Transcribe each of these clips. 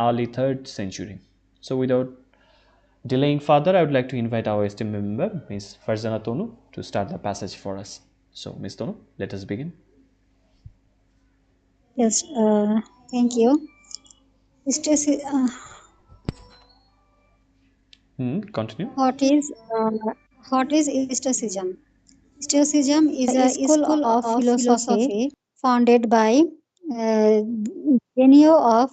early 3rd century. So without delaying further, I would like to invite our esteemed member, Ms. Farzana Tonu, to start the passage for us. So, Ms. Tonu, let us begin. Yes, thank you. Stacy, Continue. what is Stoicism? Stoicism is a school of philosophy founded by uh, Genio of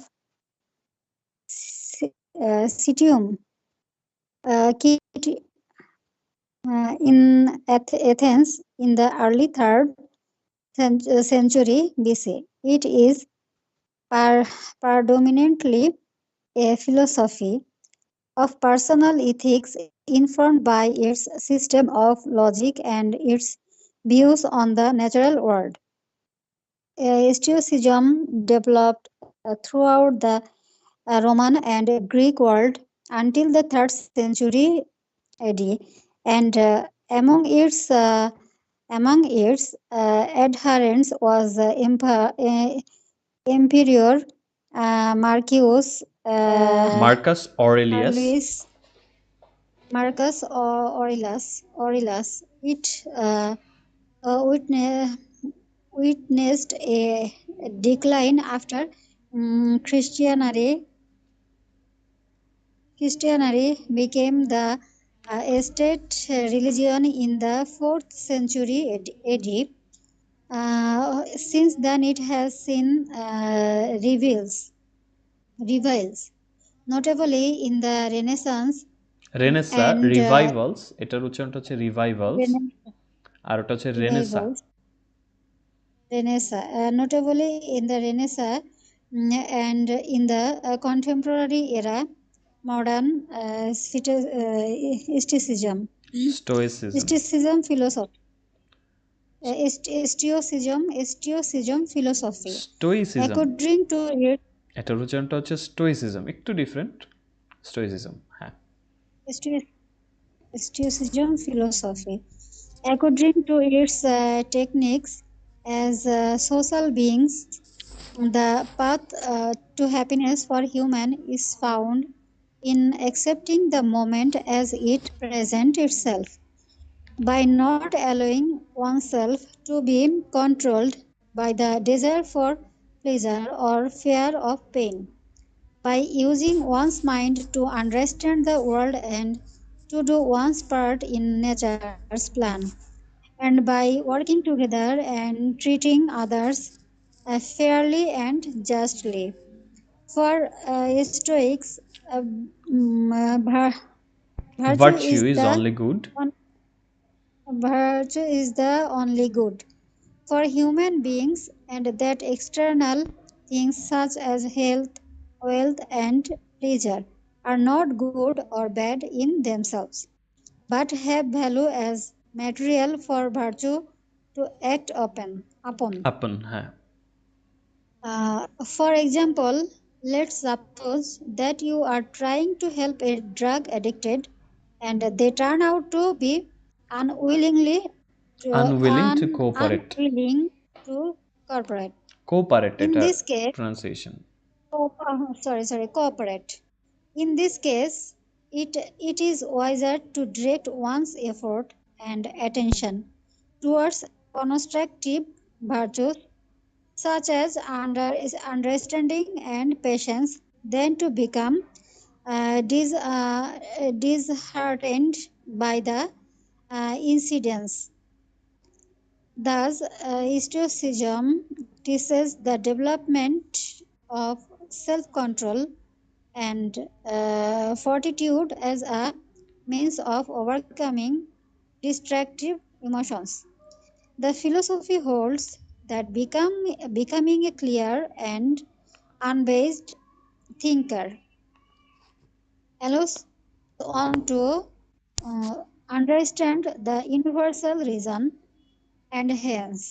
Citium in Athens in the early 3rd century BC. It is predominantly a philosophy of personal ethics informed by its system of logic and its views on the natural world. Stoicism developed throughout the Roman and Greek world until the 3rd century AD, and among its adherents was Emperor Marcus Marcus Aurelius. Aurelius Aurelius. It witnessed a decline after Christianity became the state religion in the 4th century AD. Since then, it has seen revivals, notably in the Renaissance and রিভাইভালস, এটার উচ্চারণটা হচ্ছে রিভাইভালস, আর ওটা হচ্ছে Renaissance. revivals, notably in the Renaissance and in the contemporary era, modern Stoicism. Stoicism. Stoicism philosophy. Stoicism philosophy. Stoicism, According to it, এটার উচ্চারণটা হচ্ছে stoicism, একটু different. Stoicism, হ্যাঁ। Stoicism philosophy. According to its techniques as social beings, the path to happiness for human is found in accepting the moment as it presents itself, by not allowing oneself to be controlled by the desire for pleasure or fear of pain, by using one's mind to understand the world and to do one's part in nature's plan, and by working together and treating others fairly and justly. For Stoics, virtue virtue is is the only good. virtue is the only good for human beings, and that external things such as health, wealth, and pleasure are not good or bad in themselves, but have value as material for virtue to act upon. আপন, হ্যাঁ। For example, let's suppose that you are trying to help a drug addicted and they turn out to be unwillingly unwilling to cooperate. unwilling to cooperate. Cooperate In এটা this case, pronunciation. cooperate. In this case, it is wiser to direct one's effort and attention towards constructive virtues such as understanding and patience than to become disheartened by the incidents. Thus, Stoicism teaches the development of self-control and fortitude as a means of overcoming destructive emotions. The philosophy holds that becoming a clear and unbiased thinker allows one to understand the universal reason and hence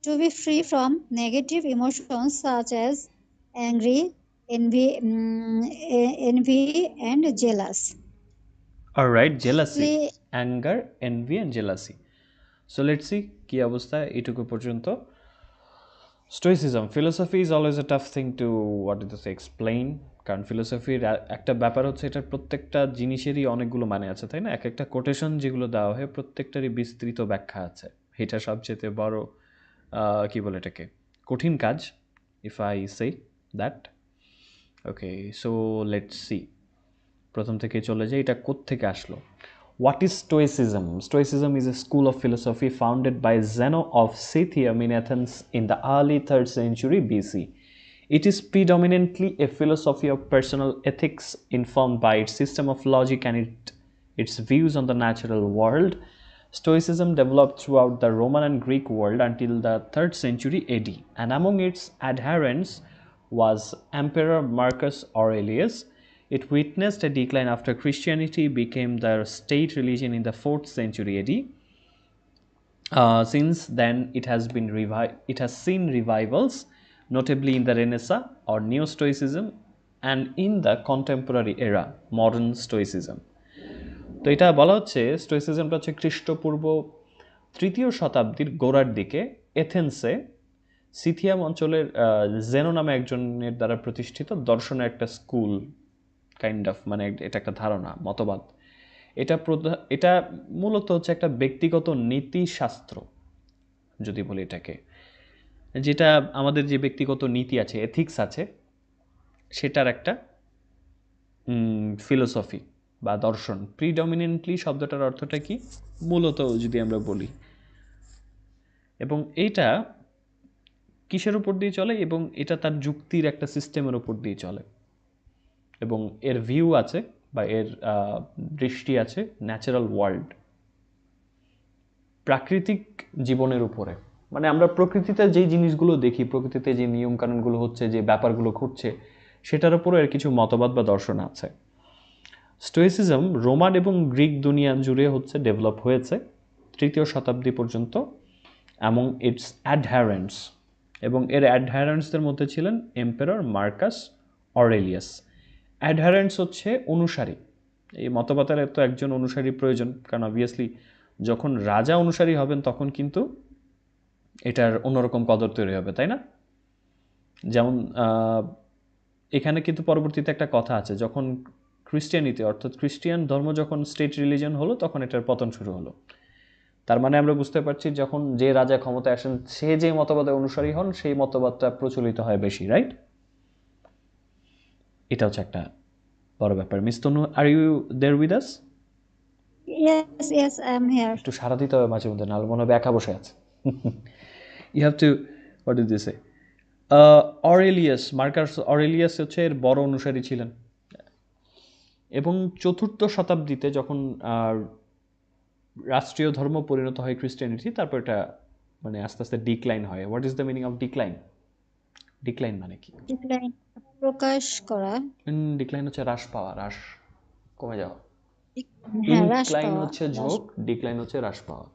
to be free from negative emotions such as angry, envy and jealous. Alright, jealousy, anger, envy and jealousy. So let's see কি অবস্থা এইটুকু পর্যন্ত। Stoicism philosophy is always a tough thing to, what do they say, explain, কারণ ফিলোসফির একটা ব্যাপার হচ্ছে এটার প্রত্যেকটা জিনিসেরই অনেকগুলো মানে আছে, তাই না? এক একটা কোটেশন যেগুলো দেওয়া হয় প্রত্যেকটারই বিস্তৃত ব্যাখ্যা আছে। এটা সবচেয়ে বড় কি বলে এটাকে, কঠিন কাজ, if I say that. Okay, so let's C, প্রথম থেকে চলে যাই, এটা কোত্থেকে আসলো। What is Stoicism? Stoicism is a school of philosophy founded by Zeno of Cittium in Athens in the early 3rd century BC. It is predominantly a philosophy of personal ethics informed by its system of logic and its views on the natural world. Stoicism developed throughout the Roman and Greek world until the 3rd century AD, and among its adherents was Emperor Marcus Aurelius. It witnessed a decline after Christianity became the state religion in the 4th century AD. Since then, it has seen revivals, notably in the Renaissance or Neo Stoicism, and in the contemporary era, modern Stoicism. তো এটা বলা হচ্ছে স্টোইসিজমটা হচ্ছে খ্রিস্টপূর্ব 3য় শতাব্দীর গোড়ার দিকে এথেন্সে সিথিয়াম অঞ্চলের জেনো নামে একজনের দ্বারা প্রতিষ্ঠিত দর্শনের একটা স্কুল, কাইন্ড অফ, মানে এটা একটা ধারণা, মতবাদ। এটা মূলত হচ্ছে একটা ব্যক্তিগত নীতিশাস্ত্র, যদি বলি এটাকে, যেটা আমাদের যে ব্যক্তিগত নীতি আছে, এথিক্স আছে, সেটার একটা ফিলোসফি বা দর্শন। প্রিডমিনেন্টলি শব্দটার অর্থটা কি মূলত যদি আমরা বলি, এবং এইটা কিসের উপর দিয়ে চলে, এবং এটা তার যুক্তির একটা সিস্টেমের উপর দিয়ে চলে, এবং এর ভিউ আছে বা এর দৃষ্টি আছে ন্যাচারাল ওয়ার্ল্ড, প্রাকৃতিক জীবনের উপরে। মানে আমরা প্রকৃতিতে যেই জিনিসগুলো দেখি, প্রকৃতিতে যে নিয়মকানুনগুলো হচ্ছে, যে ব্যাপারগুলো ঘটছে, সেটার উপরে এর কিছু মতবাদ বা দর্শন আছে। স্টোইসিজম রোমান এবং গ্রিক দুনিয়া জুড়ে হচ্ছে ডেভেলপ হয়েছে 3য় শতাব্দী পর্যন্ত, অ্যামং ইটস অ্যাডহারেন্টস, এবং এর অ্যাডহারেন্টসদের মধ্যে ছিলেন এম্পেরর মার্কাস অরেলিয়াস। অ্যাডহারেন্টস হচ্ছে অনুসারী। এই মতবাদের তো একজন অনুসারী প্রয়োজন, কারণ অবভিয়াসলি যখন রাজা অনুসারী হবেন তখন কিন্তু এটার অন্যরকম কদর তৈরি হবে, তাই না? যেমন এখানে কিন্তু পরবর্তীতে একটা কথা আছে, যখন খ্রিস্টিয়ানিটি অর্থাৎ খ্রিস্টিয়ান ধর্ম যখন স্টেট রিলিজন হলো, তখন এটার পতন শুরু হলো। তার মানে আমরা বুঝতে পারছি যখন যে রাজা ক্ষমতায় আসেন, সে যে মতবাদের অনুসারী হন, সেই মতবাদটা প্রচলিত হয় বেশি, রাইট? এটা হচ্ছে একটা বড় ব্যাপার। Miss Tanu, are you there with us? Yes, yes, I'm here. একটু সারা দিতে হবে মাঝে মধ্যে, নাহলে মনে হবে একা বসে আছে। You have to, what is this, Aurelius, Marcus Aurelius হচ্ছে এর বড় অনুসারী ছিলেন, এবং 4th শতাব্দীতে যখন রাষ্ট্রীয় ধর্ম পরিণত হয় খ্রিস্টিয়ানিটি, তারপর এটা মানে আস্তে আস্তে ডিক্লাইন হয়। What is the meaning of decline? Decline মানে কি? Decline, প্রকাশ করা। ডিক্লাইন হচ্ছে হ্রাস পাওয়া, হ্রাস, কমে যাওয়া। হ্যাঁ, হ্রাস ইনক্লাইন পাওয়া। হচ্ছে ঝোঁক, ডিক্লাইন হচ্ছে হ্রাস পাওয়া।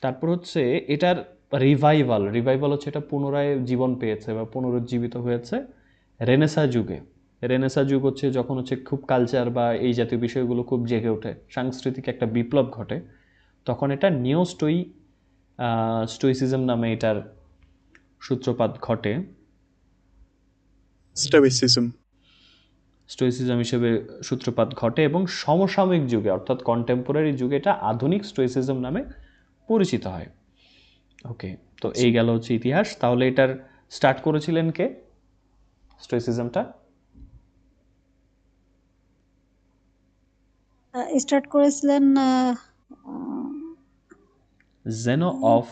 তারপর হচ্ছে এটার রিভাইভাল, রিভাইভাল হচ্ছে এটা পুনরায় জীবন পেয়েছে বা পুনরুজ্জীবিত হয়েছে রেনেসা যুগে। রেনেসা যুগ হচ্ছে যখন হচ্ছে খুব কালচার বা এই জাতীয় বিষয়গুলো খুব জেগে ওঠে, সাংস্কৃতিক একটা বিপ্লব ঘটে, তখন এটা নিও স্টোইসিজম নামে এটার সূত্রপাত ঘটে। স্টোইসিজম হিসেবে সূত্রপাত ঘটে, এবং সমসাময়িক যুগে অর্থাৎ কন্টেম্পোরারি যুগে এটা আধুনিক স্টোইসিজম নামে পরিচিত হয়। ওকে, তো এই গেল হচ্ছে ইতিহাস। তাহলে এটার স্টার্ট করেছিলেন কে, স্টোইসিজমটা? স্টার্ট করেছিলেন Zeno of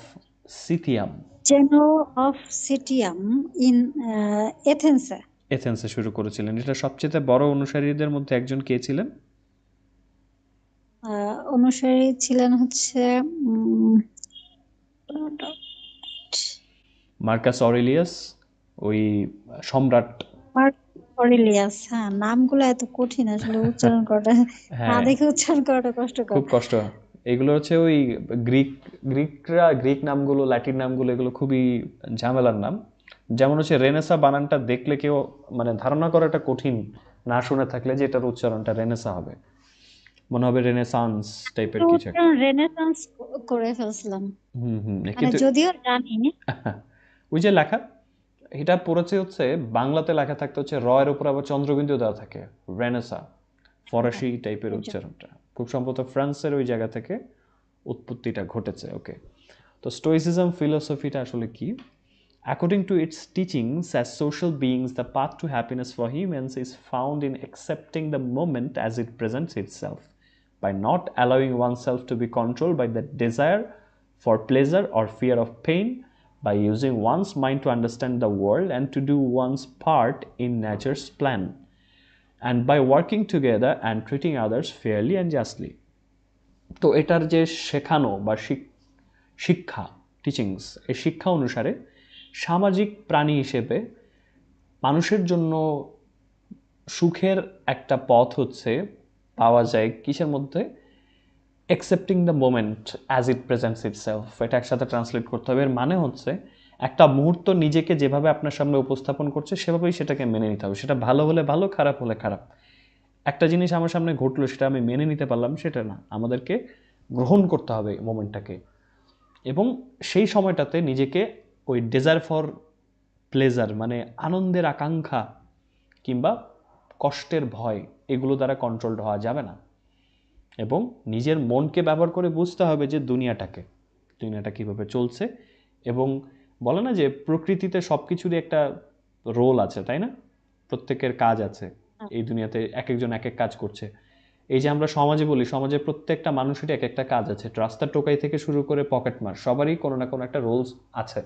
Citium. Zeno of Citium in এথেন্সে। এথেন্সে শুরু করেছিলেন। এটা সবচেয়ে বড় অনুসারীদের মধ্যে একজন কে ছিলেন? অনুসারী ছিলেন হচ্ছে মার্কাস অরেলিয়াস, ওই সম্রাট। অরেলিয়াস। হ্যাঁ, নামগুলো এত কঠিন আসলে উচ্চারণ করাটা, না দেখে উচ্চারণ করাটা কষ্টকর, খুব কষ্ট। এগুলো হচ্ছে ওই গ্রিক নামগুলো, ল্যাটিন নামগুলো, এগুলো খুবই ঝামেলার নাম। যেমন হচ্ছে রেনেসা বানানটা দেখলে কেউ মানে ধারণা করাটা কঠিন, না শুনে থাকলে যে এটার উচ্চারণটা রেনেসা হবে, মনে হবে রেনেসান্স টাইপের কিছু একটা। রেনেসান্স করে ফেলছিলাম, হুম, মানে যদিও জানি। ওই যে লেখা এটা পড়েছে হচ্ছে বাংলাতে লেখা থাকতে হচ্ছে রয়ের উপর আবার চন্দ্রবিন্দু দেওয়া থাকে, রেনেসা, ফরাসি টাইপের এটা উচ্চারণটা, খুব সম্ভবত ফ্রান্সের ওই জায়গা থেকে উৎপত্তিটা ঘটেছে। ওকে, তো স্টোইসিজম ফিলোসফিটা আসলে কি? According to its teachings, as social beings, the path to happiness for humans is found in accepting the moment as it presents itself, by not allowing oneself to be controlled by the desire for pleasure or fear of pain, by using one's mind to understand the world and to do one's part in nature's plan, and by working together and treating others fairly and justly. তো এটার যে শেখানো বা শিক্ষা, teachings, এই শিক্ষা অনুসারে সামাজিক প্রাণী হিসেবে মানুষের জন্য সুখের একটা পথ হচ্ছে পাওয়া যায় কিসের মধ্যে? Accepting the moment as it presents itself. এটা একসাথে ট্রান্সলেট করতে হবে। এর মানে হচ্ছে একটা মুহূর্ত নিজেকে যেভাবে আপনার সামনে উপস্থাপন করছে সেভাবেই সেটাকে মেনে নিতে হবে। সেটা ভালো হলে ভালো, খারাপ হলে খারাপ। একটা জিনিস আমার সামনে ঘটলো, সেটা আমি মেনে নিতে পারলাম সেটা না, আমাদেরকে গ্রহণ করতে হবে মোমেন্টটাকে, এবং সেই সময়টাতে নিজেকে ওই ডেজায়ার ফর প্লেজার মানে আনন্দের আকাঙ্ক্ষা কিংবা কষ্টের ভয় এগুলো দ্বারা কন্ট্রোলড হওয়া যাবে না, এবং নিজের মনকে ব্যবহার করে বুঝতে হবে যে দুনিয়াটা কীভাবে চলছে। এবং বলে না যে প্রকৃতিতে সব কিছুরই একটা রোল আছে, তাই না? প্রত্যেকের কাজ আছে এই দুনিয়াতে, এক একজন এক এক কাজ করছে। এই যে আমরা সমাজে বলি, সমাজে প্রত্যেকটা মানুষেরই এক একটা কাজ আছে, রাস্তার টোকাই থেকে শুরু করে পকেটমার সবারই কোনো না কোনো একটা রোলস আছে।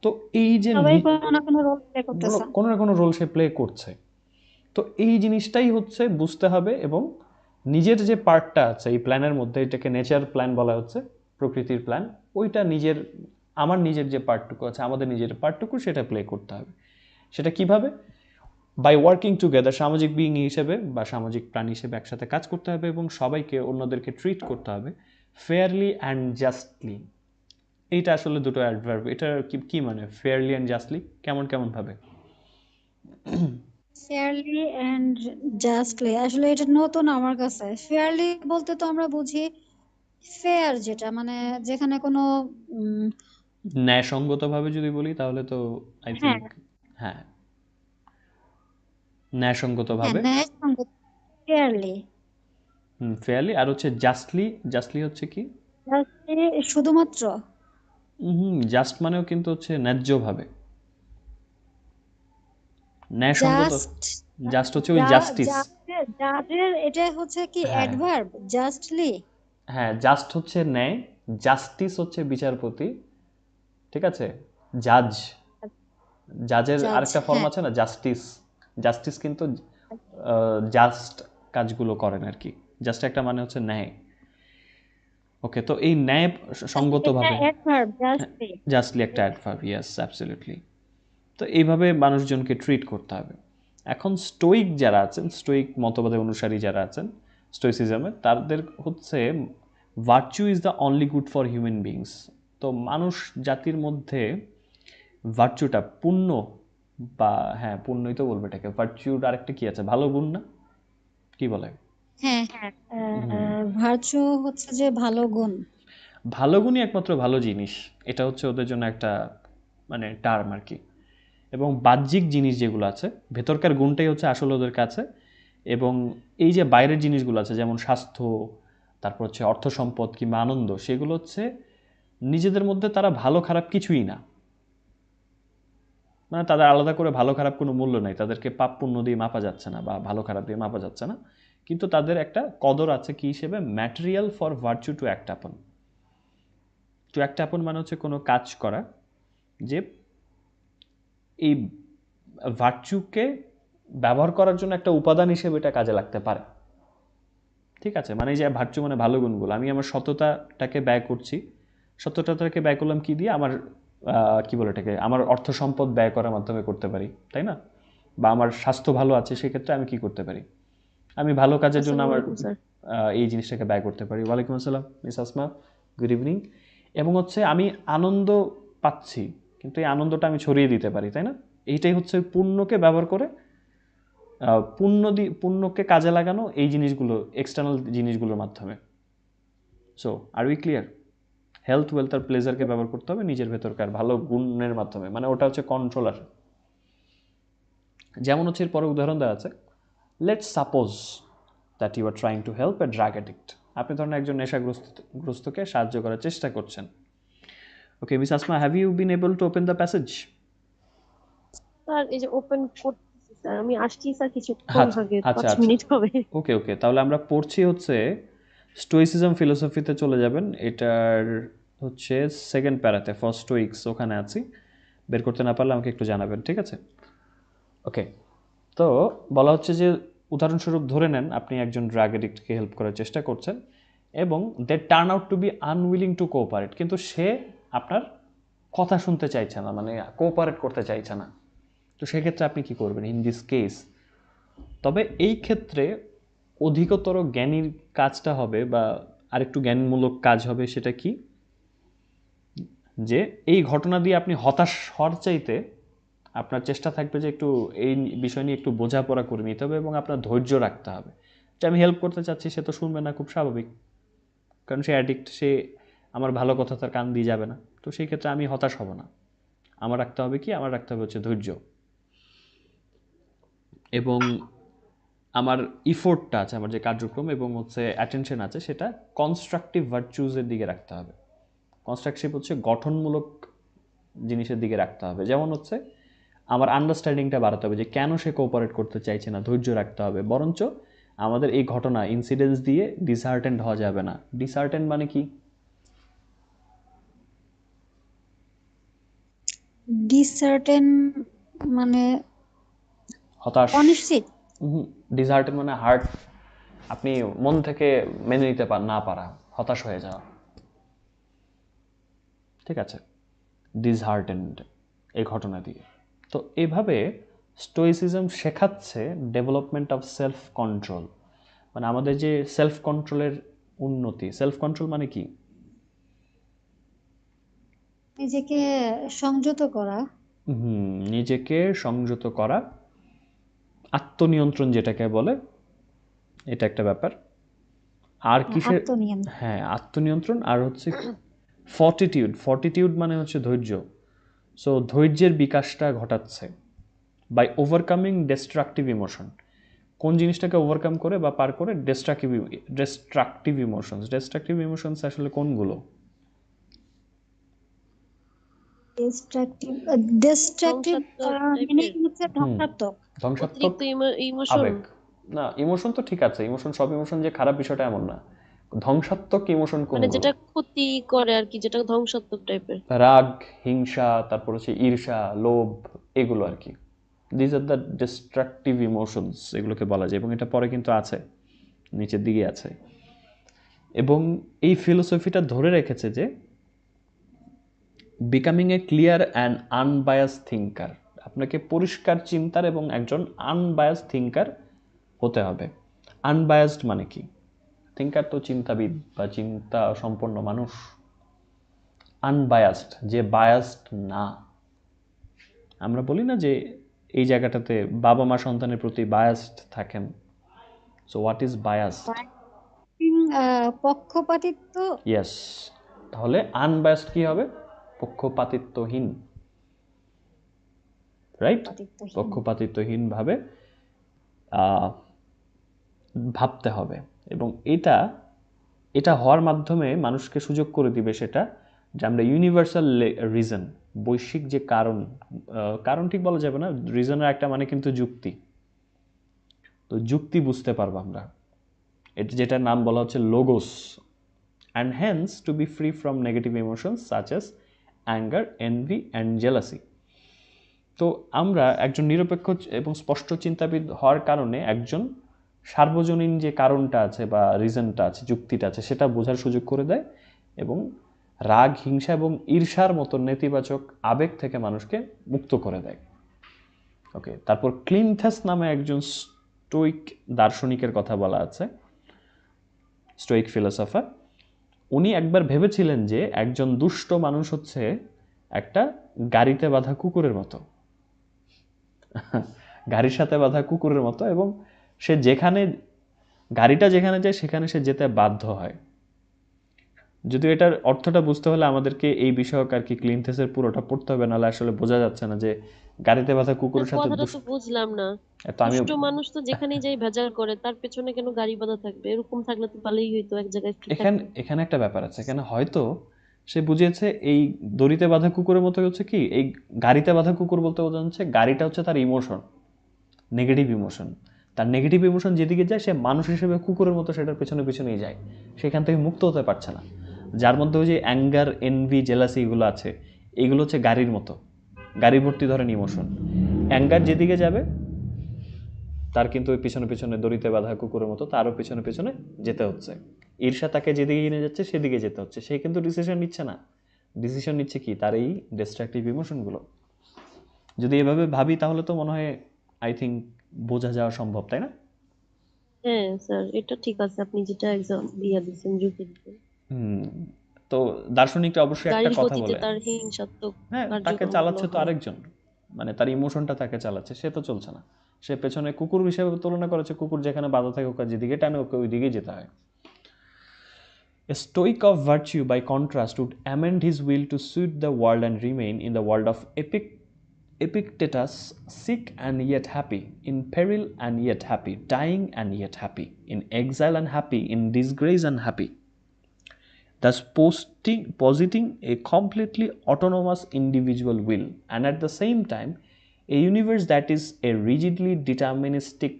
তো এই যে সবাই কোনো না কোনো রোল প্লে করতেছে। কোনো না কোনো রোল সে প্লে করছে, তো এই জিনিসটাই হচ্ছে বুঝতে হবে, এবং নিজের যে পার্টটা আছে এই প্ল্যানের মধ্যে, এটাকে নেচার প্ল্যান বলা হচ্ছে, প্রকৃতির প্ল্যান, ওইটা আমার নিজের যে পার্টটুকু আছে, আমাদের নিজের পার্টটুকু সেটা প্লে করতে হবে। সেটা কিভাবে? বাই ওয়ার্কিং টুগেদার, সামাজিক বিইং হিসেবে বা সামাজিক প্রাণী হিসেবে একসাথে কাজ করতে হবে এবং সবাইকে, অন্যদেরকে ট্রিট করতে হবে ফেয়ারলি অ্যান্ড জাস্টলি। এইটা আসলে দুটো অ্যাডভার্ব। এটা কি মানে ফেয়ারলি অ্যান্ড জাস্টলি? কেমন ভাবে? ফেয়ারলি এন্ড জাস্টলি আসলে এটা নতুন আমার কাছে। ফেয়ারলি বলতে তো আমরা বুঝি ফেয়ার, যেটা মানে যেখানে কোনো উম, ন্যায়সঙ্গতভাবে যদি বলি তাহলে তো আই হ্যাঁ থিঙ্ক, হ্যাঁ, হ্যাঁ ন্যায়সঙ্গতভাবে, ন্যায়সঙ্গত। Fairly fairly. আর হচ্ছে জাস্টলি, জাস্টলি হচ্ছে কি? শুধুমাত্র জাস্ট মানেও কিন্তু হচ্ছে ন্যায্যভাবে, ন্যায়সঙ্গত। জাস্ট জাস্ট হচ্ছে ওই জাস্টিস। জাজের এটা হচ্ছে কি হ্যাঁ অ্যাডভার্ব জাস্টলি। হ্যাঁ, জাস্ট হচ্ছে ন্যায়, জাস্টিস হচ্ছে বিচারপতি, ঠিক আছে? জাজ, জাজের জাজ, আরেকটা ফর্ম হ্যাঁ। আছে না, জাস্টিস। জাস্টিস কিন্তু জাস্ট কাজগুলো করেন আর কি। জাস্ট একটা মানে হচ্ছে ন্যায়। ওকে, তো এই ন্যায় এটা সঙ্গতভাবে, অ্যাডভার্ব জাস্টলি। জাস্টলি একটা অ্যাডভার্ব, ইয়েস অ্যাবসলিউটলি। তো এইভাবে মানুষজনকে ট্রিট করতে হবে। এখন স্টোইক যারা আছেন, স্টোইক মতবাদের অনুসারী যারা আছেন স্টোইসিজমে, তাদের হচ্ছে virtue is the only good for human beings. তো মানুষ জাতির মধ্যে ভার্চুটা, পুণ্য, বা হ্যাঁ পুণ্যই তো বলবে এটাকে, ভার্চুর আরেকটা কি আছে, ভালো গুণ না, কি বলে? হ্যাঁ, ভার্চু হচ্ছে যে ভালো গুণ। ভালো গুণই একমাত্র ভালো জিনিস, এটা হচ্ছে ওদের জন্য একটা মানে টার্ম আর কি। এবং বাহ্যিক জিনিস যেগুলো আছে, ভেতরকার গুণটাই হচ্ছে আসলে ওদের কাছে। এবং এই যে বাইরের জিনিসগুলো আছে যেমন স্বাস্থ্য, তারপর হচ্ছে অর্থ সম্পদ কিংবা আনন্দ, সেগুলো হচ্ছে নিজেদের মধ্যে তারা ভালো খারাপ কিছুই না, মানে তাদের আলাদা করে ভালো খারাপ কোনো মূল্য নাই, তাদেরকে পাপ পুণ্য দিয়ে মাপা যাচ্ছে না বা ভালো খারাপ দিয়ে মাপা যাচ্ছে না, কিন্তু তাদের একটা কদর আছে কি হিসেবে? Material for virtue to act আপন। টু অ্যাক্ট আপন মানে হচ্ছে কোনো কাজ করা, যে এই ভার্চুকে ব্যবহার করার জন্য একটা উপাদান হিসেবে এটা কাজে লাগতে পারে, ঠিক আছে? মানে এই যে ভার্চু মানে ভালো গুণগুলো, আমি আমার সততাটাকে ব্যয় করছি, সততাটাকে ব্যয় করলাম কি দিয়ে? আমার কি বলে এটাকে, আমার অর্থ সম্পদ ব্যয় করার মাধ্যমে করতে পারি, তাই না? বা আমার স্বাস্থ্য ভালো আছে, সেক্ষেত্রে আমি কি করতে পারি? আমি ভালো কাজের জন্য আসসালামু আমার আলাইকুম স্যার। এই জিনিসটাকে ব্যয় করতে পারি। ওয়ালাইকুম আসসালাম মিস আসমা, গুড ইভিনিং। এবং হচ্ছে আমি আনন্দ পাচ্ছি, কিন্তু এই আনন্দটা আমি ছড়িয়ে দিতে পারি, তাই না? এইটাই হচ্ছে পুণ্যকে ব্যবহার করে, পুণ্যকে কাজে লাগানো এই জিনিসগুলো, এক্সটার্নাল জিনিসগুলোর মাধ্যমে। So are we clear? Health, wealth আর প্লেজারকে ব্যবহার করতে হবে নিজের ভেতরকার ভালো গুণের মাধ্যমে, মানে ওটা হচ্ছে কন্ট্রোলার। যেমন হচ্ছে এর পরে উদাহরণ দেওয়া আছে, let's suppose that you are trying to help a drug addict. আপনি ধরেন একজন নেশাগ্রস্তকে সাহায্য করার চেষ্টা করছেন। Okay miss Asma, have you been able to open the passage? Sir এই যে ওপেন করতেছি স্যার, আমি আসছি স্যার কিছুক্ষণ আচ্ছা আগে, আচ্ছা 5 আচ্ছা, মিনিট হবে। ওকে ওকে, তাহলে আমরা পড়ছি হচ্ছে স্টোইসিজম ফিলোসফিতে চলে যাবেন। এটার হচ্ছে সেকেন্ড প্যারাতে, ফার্স্ট স্টোইক্স, ওখানে আছি। বের করতে না পারলে আমাকে একটু জানাবেন, ঠিক আছে? ওকে, তো বলা হচ্ছে যে উদাহরণস্বরূপ ধরে নেন আপনি একজন ড্রাগ এডিক্টকে হেল্প করার চেষ্টা করছেন এবং they turn out to be unwilling to cooperate, কিন্তু সে আপনার কথা শুনতে চাইছে না, মানে কোঅপারেট করতে চাইছে না। তো সেক্ষেত্রে আপনি কি করবেন ইন দিস কেস? তবে এই ক্ষেত্রে অধিকতর জ্ঞানীর কাজটা হবে, বা আরেকটু জ্ঞানমূলক কাজ হবে, সেটা কি, যে এই ঘটনা দিয়ে আপনি হতাশ হওয়ার চাইতে আপনার চেষ্টা থাকবে যে একটু এই বিষয় নিয়ে একটু বোঝাপড়া করে নিতে হবে এবং আপনার ধৈর্য রাখতে হবে। যে আমি হেল্প করতে চাচ্ছি, সে তো শুনবে না, খুব স্বাভাবিক, কারণ সে অ্যাডিক্ট, সে আমার ভালো কথা তার কান দিয়ে যাবে না। তো সেই ক্ষেত্রে আমি হতাশ হব না, আমার রাখতে হবে কি, আমার রাখতে হবে হচ্ছে ধৈর্য, এবং আমার ইফোর্টটা আছে, আমার যে কার্যক্রম এবং হচ্ছে অ্যাটেনশন আছে, সেটা কনস্ট্রাকটিভ ভার্চুজের দিকে রাখতে হবে। কনস্ট্রাকটিভ হচ্ছে গঠনমূলক জিনিসের দিকে রাখতে হবে। যেমন হচ্ছে আমার আন্ডারস্ট্যান্ডিংটা বাড়াতে হবে যে কেন সে কোঅপারেট করতে চাইছে না, ধৈর্য রাখতে হবে। বরঞ্চ আমাদের এই ঘটনা ইনসিডেন্স দিয়ে ডিসহার্টেন্ড হওয়া যাবে না। ডিসহার্টেন্ড মানে কি? ডিসার্টেন মানে হতাশ। অনিশ্চিত। ডিসহার্টেন্ড মানে হার্ট, আপনি মন থেকে মেনে নিতে না পারা, হতাশ হয়ে যাওয়া, ঠিক আছে? ডিসহার্টেন্ড এই ঘটনা দিয়ে। তো এইভাবে স্টোইসিজম শেখাচ্ছে ডেভেলপমেন্ট অফ সেলফ কন্ট্রোল, মানে আমাদের যে সেলফ কন্ট্রোলের উন্নতি। সেলফ কন্ট্রোল মানে কি? নিজেকে সংযত করা। নিজেকে সংযত করা, আত্মনিয়ন্ত্রণ যেটাকে বলে, এটা একটা ব্যাপার। আর কিসের? আত্মনিয়ন্ত্রণ। হ্যাঁ, আত্মনিয়ন্ত্রণ। আর হচ্ছে ফর্টিটিউড। ফর্টিটিউড মানে হচ্ছে ধৈর্য। সো ধৈর্যের বিকাশটা ঘটাচ্ছে বাই ওভারকামিং ডিস্ট্রাকটিভ ইমোশন। কোন জিনিসটাকে ওভারকাম করে বা পার করে? Destructive emotions. ডিস্ট্রাকটিভ ইমোশনস আসলে কোনগুলো? ডিস্ট্রাকটিভ ধ্বংসাত্মক মিনিং টাইপের, হচ্ছে ধ্বংসাত্মক। ধ্বংসাত্মক অতিরিক্ত ইমোশন। আবেগ। না, ইমোশন তো ঠিক আছে, ইমোশন, সব ইমোশন যে খারাপ বিষয়টা এমন না। ধ্বংসাত্মক ইমোশন মানে কোনগুলো? যেটা ক্ষতি করে আর কি, যেটা ধ্বংসাত্মক টাইপের। রাগ, হিংসা, তারপর হচ্ছে ঈর্ষা, লোভ, এগুলো আর কি। This are the destructive emotions, এগুলোকে বলা যায়। এবং এটা পরে কিন্তু আছে, নিচের দিকে আছে। এবং এই ফিলোসফিটা ধরে রেখেছে যে becoming A clear and unbiased thinker, আপনাকে পরিষ্কার চিন্তার এবং একজন আনবায়াস থিঙ্কার হতে হবে। আনবায়াসড মানে কি? থিঙ্কার তো চিন্তাবিদ বা চিন্তা সম্পন্ন মানুষ। আনবায়াসড, যে বায়াসড না। আমরা বলি না যে এই জায়গাটাতে বাবা মা সন্তানের প্রতি বায়াসড থাকেন। So what is biased? পক্ষপাতিত্ব। ইয়েস। তাহলে আনবায়াসড কি হবে? পক্ষপাতিত্বহীন, রাইট? পক্ষপাতিত্বহীন। পক্ষপাতিত্বহীনভাবে ভাবতে হবে। এবং এটা এটা হওয়ার মাধ্যমে মানুষকে সুযোগ করে দিবে সেটা, যে আমরা ইউনিভার্সাল রিজন, বৈশ্বিক যে কারণ, কারণ ঠিক বলা যাবে না, রিজনের একটা মানে কিন্তু যুক্তি। তো যুক্তি বুঝতে পারবো আমরা, এটা যেটার নাম বলা হচ্ছে logos. And hence to be free from negative emotions such as anger, envy and jealousy. তো আমরা একজন নিরপেক্ষ এবং স্পষ্ট চিন্তাবিদ হওয়ার কারণে একজন সার্বজনীন যে কারণটা আছে বা রিজনটা আছে, যুক্তিটা আছে, সেটা বোঝার সুযোগ করে দেয় এবং রাগ, হিংসা এবং ঈর্ষার মতো নেতিবাচক আবেগ থেকে মানুষকে মুক্ত করে দেয়। ওকে, তারপর ক্লিনথাস নামে একজন স্টোইক দার্শনিকের কথা বলা আছে, স্টোইক ফিলোসফার। উনি একবার ভেবেছিলেন যে একজন দুষ্ট মানুষ হচ্ছে একটা গাড়িতে বাঁধা কুকুরের মতো, গাড়ির সাথে বাঁধা কুকুরের মতো, এবং সে যেখানে, গাড়িটা যেখানে যায় সেখানে সে যেতে বাধ্য হয়। যদিও এটার অর্থটা বুঝতে হলে আমাদেরকে এই বিষয়ক আর কি ক্লিনথেসের পুরোটা পড়তে হবে, নাহলে আসলে বোঝা যাচ্ছে না যে গাড়িতে বাঁধা কুকুরের সাথে কথাটা তো বুঝলাম না। তো আমি দুষ্ট মানুষ তো যেখানেই যাই ভেজাল করে, তার পেছনে কেন গাড়ি বাঁধা থাকবে? এরকম থাকলে তো ভালোই হইতো, এক জায়গায় স্থির এখানে থাকতো। এখানে একটা ব্যাপার আছে, এখানে হয়তো সে বুঝিয়েছে এই দড়িতে বাঁধা কুকুরের মতো হচ্ছে কি, এই গাড়িতে বাঁধা কুকুর বলতে বোঝানো হচ্ছে গাড়িটা হচ্ছে তার ইমোশন, নেগেটিভ ইমোশন। তার নেগেটিভ ইমোশন যেদিকে যায় সে মানুষ হিসেবে কুকুরের মতো সেটার পেছনে পেছনেই যায়, সেখান থেকে মুক্ত হতে পারছে না। যার মধ্যে ওই যে অ্যাঙ্গার, এনভি, জেলাসি এগুলো আছে, এগুলো হচ্ছে গাড়ির মতো, গাড়ি ভর্তি ধরেন ইমোশন। অ্যাঙ্গার যেদিকে যাবে তার কিন্তু ওই পিছনে পিছনে দড়িতে বাঁধা কুকুরের মতো তারও পিছনে পিছনে যেতে হচ্ছে। ঈর্ষা তাকে যেদিকে নিয়ে যাচ্ছে সেদিকে যেতে হচ্ছে, সে কিন্তু ডিসিশন নিচ্ছে না, ডিসিশন নিচ্ছে কি তার এই ডিস্ট্রাকটিভ ইমোশনগুলো। যদি এভাবে ভাবি তাহলে তো মনে হয় আই থিঙ্ক বোঝা যাওয়া সম্ভব, তাই না? হ্যাঁ স্যার, এটা ঠিক আছে, আপনি যেটা এক্সাম দিয়ে দিচ্ছেন, যুক্তি দিচ্ছেন। হুম। তো দার্শনিকরা অবশ্যই একটা গাড়ির কথা গতিতে বলে, তার হিংসাত্মক হ্যাঁ তাকে কার্যক্রমগুলো চালাচ্ছে তো হয়। আরেকজন, মানে তার ইমোশনটা তাকে চালাচ্ছে, সে তো চলছে না। সে পেছনে কুকুর হিসেবে তুলনা করেছে, কুকুর যেখানে বাধা থাকে ওকে যেদিকে টানে ওকে ওই দিকেই যেতে হয়। A stoic of virtue, by contrast, would amend his will to suit the world and remain in the world of Epictetus, sick and yet happy, in peril and yet happy, dying and yet happy, in exile and happy, in disgrace and happy, thus positing a completely autonomous individual will, and at the same time, a universe that is a rigidly deterministic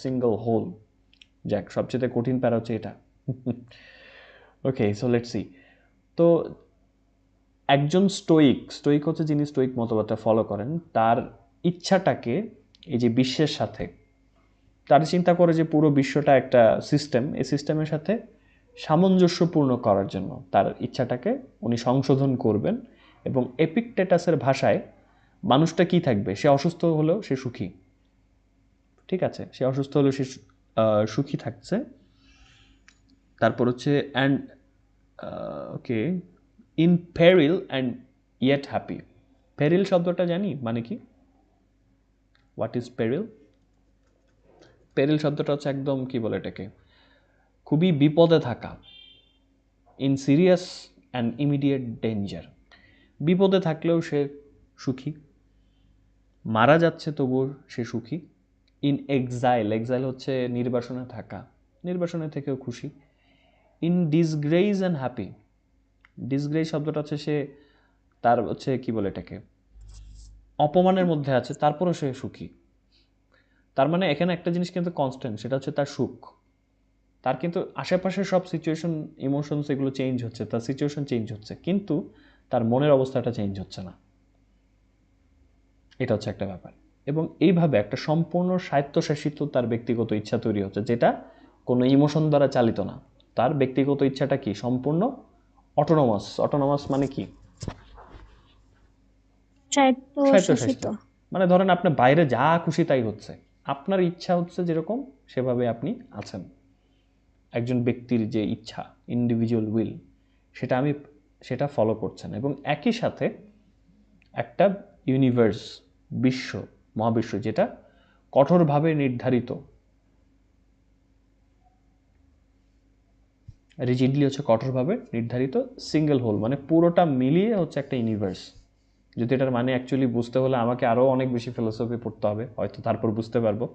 single whole. যাক, সবচেয়ে কঠিন প্যারা হচ্ছে এটা। ওকে, so let's C. তো একজন Stoic, Stoic হচ্ছে যিনি স্টোইক মতবাদটা ফলো করেন, তার ইচ্ছাটাকে এই যে বিশ্বের সাথে, তার চিন্তা করে যে পুরো বিশ্বটা একটা সিস্টেম, এই সিস্টেমের সাথে সামঞ্জস্যপূর্ণ করার জন্য তার ইচ্ছাটাকে উনি সংশোধন করবেন। এবং এপিকটেটাসের ভাষায় মানুষটা কি থাকবে, সে অসুস্থ হলেও সে সুখী, ঠিক আছে, সে অসুস্থ হলেও সে সুখী থাকছে। তারপর হচ্ছে and okay, in peril and yet happy. Peril শব্দটা জানি মানে কি, হোয়াট ইজ পেরিল? পেরিল শব্দটা হচ্ছে একদম কি বলে এটাকে, খুবই বিপদে থাকা, in serious and immediate danger. বিপদে থাকলেও সে সুখী, মারা যাচ্ছে তবুও সে সুখী। ইন এক্সাইল, এক্সাইল হচ্ছে নির্বাসনে থাকা, নির্বাসনে থেকেও খুশি। In disgrace and happy, disgrace শব্দটা হচ্ছে সে তার হচ্ছে কি বলে এটাকে, অপমানের মধ্যে আছে তারপরও সে সুখী। তার মানে এখানে একটা জিনিস কিন্তু কনস্ট্যান্ট, সেটা হচ্ছে তার সুখ। তার কিন্তু আশেপাশের সব সিচুয়েশন, ইমোশনস এগুলো চেঞ্জ হচ্ছে, তার সিচুয়েশন চেঞ্জ হচ্ছে, কিন্তু তার মনের অবস্থাটা চেঞ্জ হচ্ছে না। এটা হচ্ছে একটা ব্যাপার। এবং এইভাবে একটা সম্পূর্ণ স্বায়ত্তশাসিত তার ব্যক্তিগত ইচ্ছা তৈরি হচ্ছে, যেটা কোনো ইমোশন দ্বারা চালিত না। তার ব্যক্তিগত ইচ্ছাটা কি সম্পূর্ণ অটোনোমাস। অটোনোমাস মানে কি? স্বায়ত্তশাসিত। স্বায়ত্তশাসিত। মানে ধরেন আপনার বাইরে যা খুশি তাই হচ্ছে, আপনার ইচ্ছা হচ্ছে যেরকম সেভাবে আপনি আছেন। একজন ব্যক্তির যে ইচ্ছা, ইন্ডিভিজুয়াল উইল, সেটা ফলো করছেন। এবং একই সাথে একটা ইউনিভার্স, বিশ্ব, মহাবিশ্ব, যেটা কঠোরভাবে নির্ধারিত, রিজিডলি হচ্ছে কঠোরভাবে নির্ধারিত, সিঙ্গেল হোল, মানে পুরোটা মিলিয়ে হচ্ছে একটা ইউনিভার্স। যদি এটার মানে অ্যাকচুয়ালি বুঝতে হলে আমাকে আরও অনেক বেশি ফিলোসফি পড়তে হবে, হয়তো তারপর বুঝতে পারবো।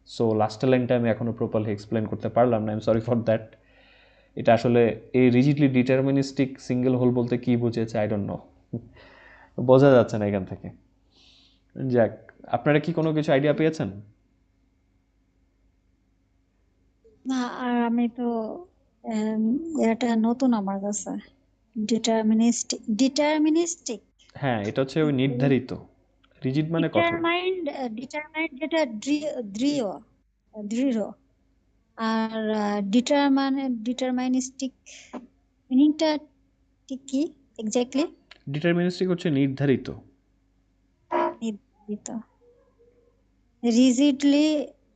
সো লাস্টের লাইনটা আমি এখনও প্রপারলি এক্সপ্লেন করতে পারলাম না, I am sorry for that. এটা আসলে এই রিজিডলি ডিটারমিনিস্টিক সিঙ্গেল হোল বলতে কি বুঝেছে আই ডোন্ট নো, বোঝা যাচ্ছে না এখান থেকে। যাক, আপনারা কি কোনো কিছু আইডিয়া পেয়েছেন? না, আর আমি তো আম, এটা নতুন আমার কাছে। ডিটারমিনিস্টিক, ডিটারমিনিস্টিক, হ্যাঁ, এটা হচ্ছে ওই নির্ধারিত, রিজিড মানে কঠোর। ডিটারমাইন্ড, ডিটারমাইন্ড যেটা দৃঢ়, দৃঢ়। আর ডিটারমাইনিস্টিক মিনিংটা ঠিক কি এক্স্যাক্টলি? ডিটারমিনিস্টিক হচ্ছে নির্ধারিত। নির্ধারিত, রিজিডলি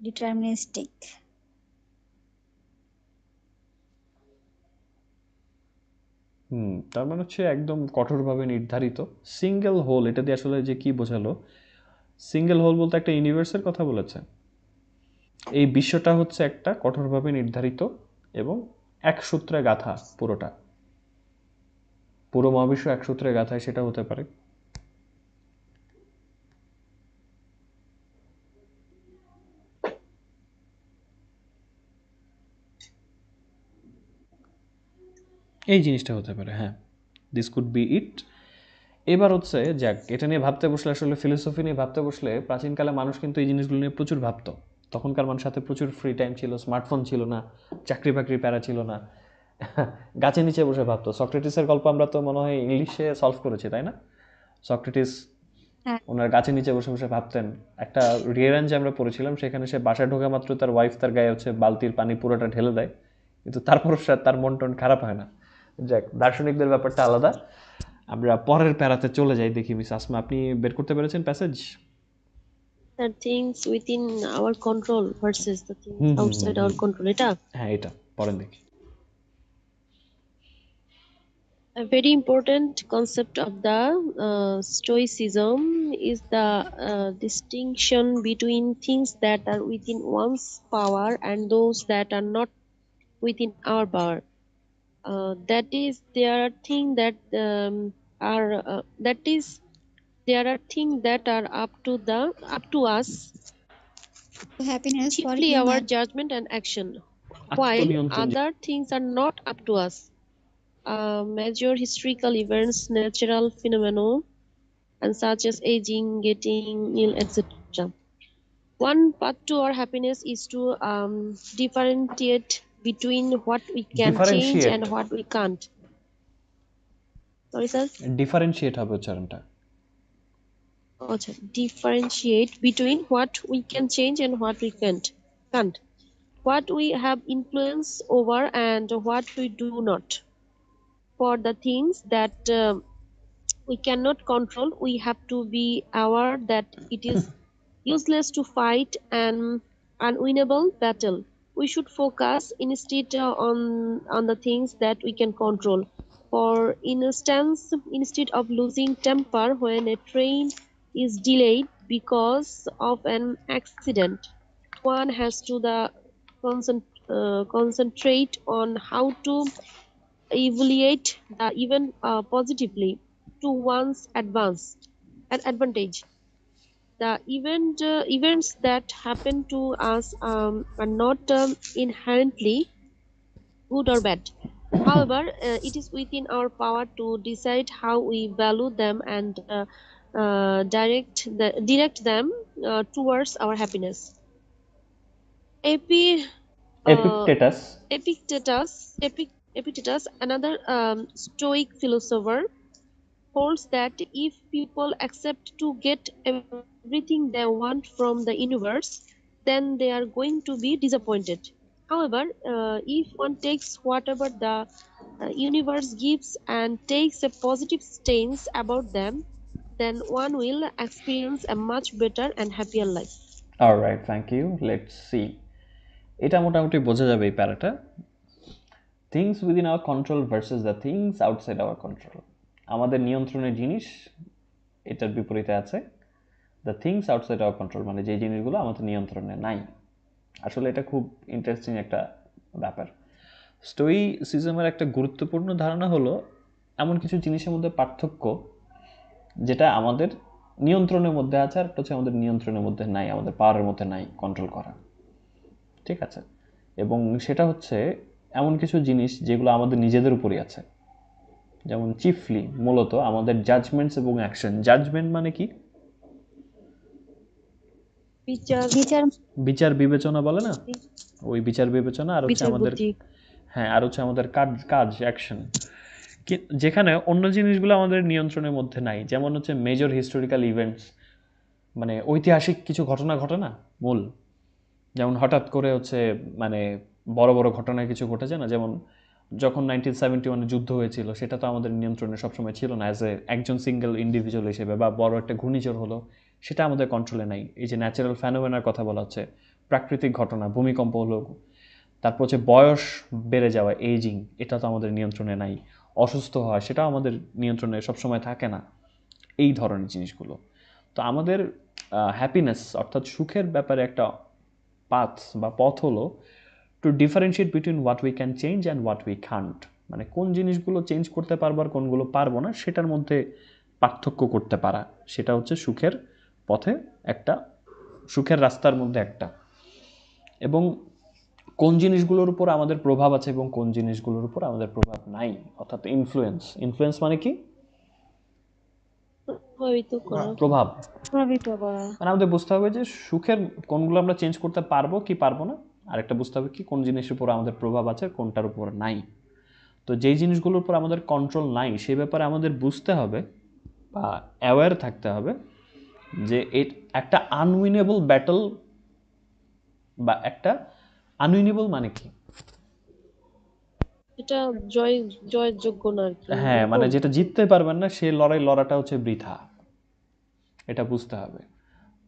ডিটারমিনিস্টিক। তার মানে হচ্ছে একদম কঠোরভাবে নির্ধারিত। সিঙ্গেল হোল, এটা দিয়ে আসলে যে কি বোঝালো, সিঙ্গেল হোল বলতে একটা ইউনিভার্সের কথা বলেছে। এই বিশ্বটা হচ্ছে একটা কঠোরভাবে নির্ধারিত এবং এক সূত্রে গাঁথা পুরোটা। পুরো মহাবিশ্ব এক সূত্রে গাঁথায়, সেটা হতে পারে। এই জিনিসটা হতে পারে, হ্যাঁ, দিস কুড বি ইট। এবার হচ্ছে যাক, এটা নিয়ে ভাবতে বসলে, আসলে ফিলোসফি নিয়ে ভাবতে বসলে প্রাচীনকালে মানুষ কিন্তু এই জিনিসগুলো নিয়ে প্রচুর ভাবতো। তখনকার মানুষের হাতে প্রচুর ফ্রি টাইম ছিল, স্মার্টফোন ছিল না, চাকরি বাকরি প্যারা ছিল না, গাছের নিচে বসে ভাবতো। সক্রেটিসের গল্প আমরা তো মনে হয় ইংলিশে সলভ করেছি, তাই না? সক্রেটিস হ্যাঁ ওনার গাছের নিচে বসে বসে ভাবতেন। একটা রিয়ারেঞ্জ আমরা পড়েছিলাম, সেখানে সে বাসায় ঢোকা মাত্র তার ওয়াইফ তার গায়ে হচ্ছে বালতির পানি পুরোটা ঢেলে দেয়, কিন্তু তারপরও তার মন টন খারাপ হয় না। যাক, দার্শনিকদের ব্যাপারটা আলাদা। আমরা পরের প্যারাতে চলে যাই, দেখি মিস আসমা আপনি বের করতে পেরেছেন passage? The things within our control versus the things hmm hmm hmm outside our hmm, control, এটা হ্যাঁ এটা পড়েন দেখি। a very important concept of the stoicism is the distinction between things that are within one's power and those that are not within our power. That is, there are things that are that is there are things that are up to us, to happiness for chiefly our human judgment and action, while আত্মনিয়ন্ত্রণ other things are not up to us. Major historical events, natural phenomena, and such as aging, getting ill, etc. One path to our happiness is to differentiate between what we can change differentiate, and what we can't. Sorry, sir. Differentiate হবে উচ্চারণটা। Okay. Differentiate between what we can change and what we can't. What we have influence over and what we do not. For the things that we cannot control, we have to be aware that it is useless to fight an unwinnable battle. We should focus instead on the things that we can control. For instance, instead of losing temper when a train is delayed because of an accident, one has to concentrate on how to evaluate the event positively to one's advantage. The events that happen to us are not inherently good or bad. However, it is within our power to decide how we value them and direct them towards our happiness. Epi, uh, এপিকটেটাস। Epictetus, another Stoic philosopher, holds that if people accept to get everything they want from the universe, then they are going to be disappointed. However, if one takes whatever the universe gives and takes a positive stance about them, then one will experience a much better and happier life. Alright, thank you, let's see. এটা মোটামুটি বোঝা যাবে এই প্যারাটা। Things within our control versus the things outside our control. আমাদের নিয়ন্ত্রণের জিনিস, এটার বিপরীতে আছে the things outside our control, মানে যে জিনিসগুলো আমাদের নিয়ন্ত্রণে নাই। আসলে এটা খুব ইন্টারেস্টিং একটা ব্যাপার। স্টোইসিজমের একটা গুরুত্বপূর্ণ ধারণা হলো এমন কিছু জিনিসের মধ্যে পার্থক্য যেটা আমাদের নিয়ন্ত্রণের মধ্যে আছে, আর একটা হচ্ছে আমাদের নিয়ন্ত্রণের মধ্যে নাই, আমাদের পাওয়ারের মধ্যে নাই কন্ট্রোল করা। ঠিক আছে? এবং সেটা হচ্ছে এমন কিছু জিনিস যেগুলো আমাদের নিজেদের উপরই আছে। যেমন চিফলি, মূলত আমাদের জাজমেন্টস এবং অ্যাকশন। জাজমেন্ট মানে কি? বিচার বিচার বিচার বিবেচনা বলে না, ওই বিচার বিবেচনা। আর হচ্ছে বিচার আমাদের, বুদ্ধি হ্যাঁ, আর হচ্ছে আমাদের কাজ অ্যাকশন, যেখানে অন্য জিনিসগুলো আমাদের নিয়ন্ত্রণের মধ্যে নাই। যেমন হচ্ছে মেজর হিস্টোরিক্যাল ইভেন্টস, মানে ঐতিহাসিক কিছু ঘটনা ঘটে না মূল, যেমন হঠাৎ করে হচ্ছে মানে বড় বড় ঘটনায় কিছু ঘটেছে না, যেমন যখন 1971 যুদ্ধ হয়েছিল, সেটা তো আমাদের নিয়ন্ত্রণে সবসময় ছিল না, একজন সিঙ্গেল ইন্ডিভিজুয়াল হিসেবে। বা বড় একটা ঘূর্ণিঝড় হলো, সেটা আমাদের কন্ট্রোলে নাই। এই যে ন্যাচারাল ফ্যানোমেনার কথা বলা হচ্ছে, প্রাকৃতিক ঘটনা, ভূমিকম্প হলো, তারপর হচ্ছে বয়স বেড়ে যাওয়া, এইজিং, এটা তো আমাদের নিয়ন্ত্রণে নাই। অসুস্থ হওয়া, সেটাও আমাদের নিয়ন্ত্রণে সবসময় থাকে না। এই ধরনের জিনিসগুলো। তো আমাদের হ্যাপিনেস অর্থাৎ সুখের ব্যাপারে একটা পথ হলো two differentiate between what we can change and what we can't. মানে কোন জিনিসগুলো চেঞ্জ করতে পারবো আর কোনগুলো পারবো না সেটার মধ্যে পার্থক্য করতে পারা, সেটা হচ্ছে সুখের পথে একটা, সুখের রাস্তার মধ্যে একটা। এবং কোন জিনিসগুলোর উপর আমাদের প্রভাব আছে এবং কোন জিনিসগুলোর উপর আমাদের প্রভাব নাই, অর্থাৎ ইনফ্লুয়েন্স। ইনফ্লুয়েন্স মানে কি? প্রভাবিত করা। প্রভাব। প্রভাবিত করা। মানে আমাদের বুঝতে হবে যে সুখের কোনগুলো আমরা চেঞ্জ করতে পারবো কি পারবো না, আরেকটা বুঝতে হবে কি কোন জিনিসের উপর আমাদের প্রভাব আছে কোনটার উপর নাই। তো যেই জিনিসগুলোর উপর আমাদের কন্ট্রোল নাই সে ব্যাপারে আমাদের বুঝতে হবে বা অ্যাওয়্যার থাকতে হবে যে একটা আনউইনেবল ব্যাটল, বা একটা আনউইনেবল মানে কি? এটা জয়ের যোগ্য না আর কি, হ্যাঁ, মানে এরকম? যেটা জিততে পারবেন না সে লড়াই লড়াটা হচ্ছে বৃথা, এটা বুঝতে হবে।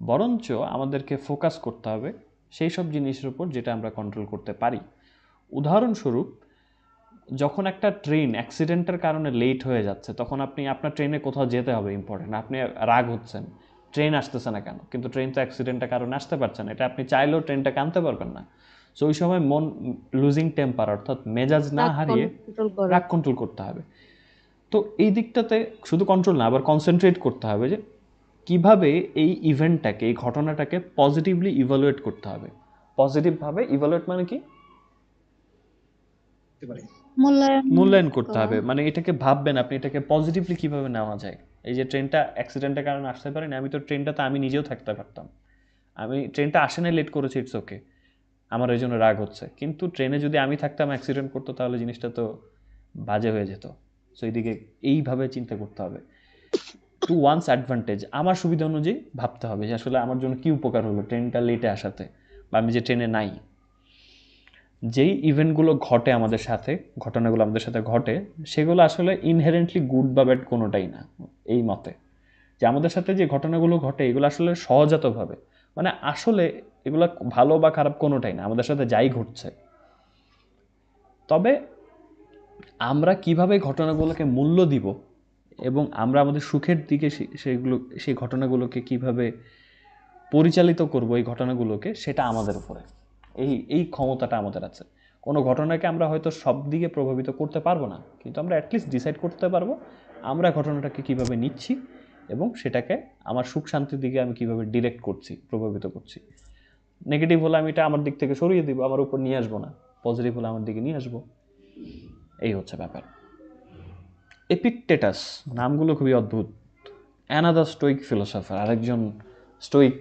বরঞ্চ আমাদেরকে ফোকাস করতে হবে সেই সব জিনিসের উপর যেটা আমরা কন্ট্রোল করতে পারি। উদাহরণস্বরূপ, যখন একটা ট্রেন অ্যাক্সিডেন্টের কারণে লেট হয়ে যাচ্ছে তখন আপনি আপনার ট্রেনে কোথাও যেতে হবে ইম্পর্টেন্ট, আপনি রাগ হচ্ছেন ট্রেন আসতেছে না কেন, কিন্তু ট্রেন তো অ্যাক্সিডেন্টের কারণে আসতে পারছে না, এটা আপনি চাইলেও ট্রেনটাকে আনতে পারবেন না। সো ওই সময় মন, লুজিং টেম্পার অর্থাৎ মেজাজ না রাগ হারিয়ে কন্ট্রোল করা। রাগ কন্ট্রোল করতে হবে। তো এই দিকটাতে শুধু কন্ট্রোল না, আবার কনসেন্ট্রেট করতে হবে যে কিভাবে এই ইভেন্টটাকে, এই ঘটনাটাকে পজিটিভলি ইভালুয়েট করতে হবে। পজিটিভভাবে ইভালুয়েট মানে কি? মূল্যায়ন করতে হবে। মানে এটাকে ভাববেন আপনি এটাকে পজিটিভলি কিভাবে নেওয়া যায়। এই যে ট্রেনটা অ্যাক্সিডেন্টের কারণে আসতে পারেনি, আমি তো ট্রেনটাতে আমি নিজেও থাকতে পারতাম, আমি ট্রেনটা আসে না, লেট করেছি, ইটস ওকে, আমার এই জন্য রাগ হচ্ছে, কিন্তু ট্রেনে যদি আমি থাকতাম অ্যাক্সিডেন্ট করতো তাহলে জিনিসটা তো বাজে হয়ে যেত। সো এইদিকে এইভাবে চিন্তা করতে হবে, টু ওয়ান্স অ্যাডভান্টেজ, আমার সুবিধা অনুযায়ী ভাবতে হবে যে আসলে আমার জন্য কী উপকার হলো ট্রেনটা লেটে আসাতে, বা আমি যে ট্রেনে নাই। যেই ইভেন্টগুলো ঘটে আমাদের সাথে, ঘটনাগুলো আমাদের সাথে ঘটে, সেগুলো আসলে ইনহেরেন্টলি গুড বা ব্যাড কোনোটাই না এই মতে। যে আমাদের সাথে যে ঘটনাগুলো ঘটে এগুলো আসলে সহজাতভাবে, মানে আসলে এগুলো ভালো বা খারাপ কোনোটাই না, আমাদের সাথে যাই ঘটছে। তবে আমরা কিভাবে ঘটনাগুলোকে মূল্য দিব এবং আমরা আমাদের সুখের দিকে সেই ঘটনাগুলোকে কিভাবে পরিচালিত করব এই ঘটনাগুলোকে, সেটা আমাদের উপরে, এই ক্ষমতাটা আমাদের আছে। কোনো ঘটনাকে আমরা হয়তো সব দিকে প্রভাবিত করতে পারবো না, কিন্তু আমরা অ্যাটলিস্ট ডিসাইড করতে পারবো আমরা ঘটনাটাকে কিভাবে নিচ্ছি এবং সেটাকে আমার সুখ শান্তির দিকে আমি কিভাবে ডিরেক্ট করছি, প্রভাবিত করছি। নেগেটিভ হলে আমি এটা আমার দিক থেকে সরিয়ে দিব, আমার উপর নিয়ে আসবো না, পজিটিভ হলে আমার দিকে নিয়ে আসবো। এই হচ্ছে ব্যাপার। এপিকটেটাস, নামগুলো খুবই অদ্ভুত। অ্যানাদার স্টোইক ফিলোসফার, আরেকজন স্টোইক